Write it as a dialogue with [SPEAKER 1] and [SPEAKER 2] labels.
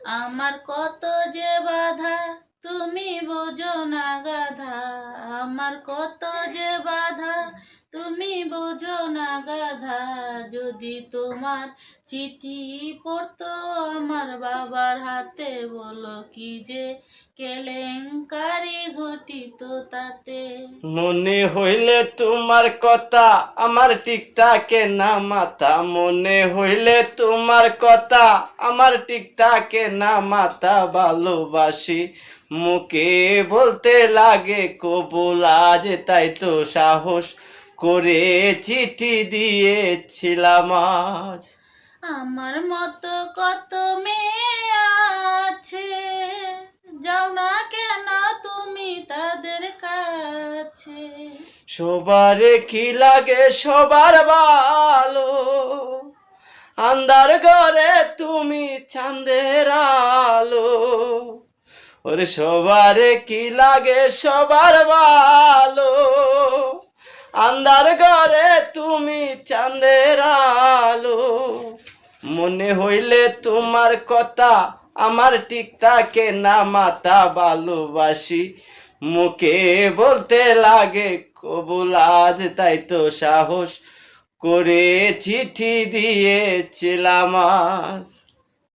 [SPEAKER 1] আমার কত যে বাধা তুমি বোঝো না গাধা, আমার কত যে বাধা তুমি বোঝো না গাধা। যদি তোমার চিঠি পড়তো আমার বাবার হাতে, বলো কি যে কেলেঙ্কারি ঘটিত তাতে।
[SPEAKER 2] মনে হইলে তোমার কথা আমার ঠিক থাকে না মাথা, মনে হইলে তোমার কথা আমার ঠিক থাকে না মাথা। ভালোবাসি মুখে বলতে লাগে কবুল আজ, তাই তো সাহস করে চিঠি দিয়েছিলাম আজ।
[SPEAKER 1] আমার মতো কত মেয়ে আছে, যাও না কেন তুমি তাদের কাছে।
[SPEAKER 2] সবার কি লাগে সবার ভালো, আন্ধার ঘরে তুমি চাঁদের আলো। ওরে সবার কি লাগে সবার ভালো, আন্ধার ঘরে তুমি চাঁদের আলো। মনে হইলে তোমার কথা আমার ঠিক থাকে না মাথা, ভালোবাসি মুখে বলতে লাগে কবুল আজ, তাই তো সাহস করে চিঠি দিয়েছিলাম আজ।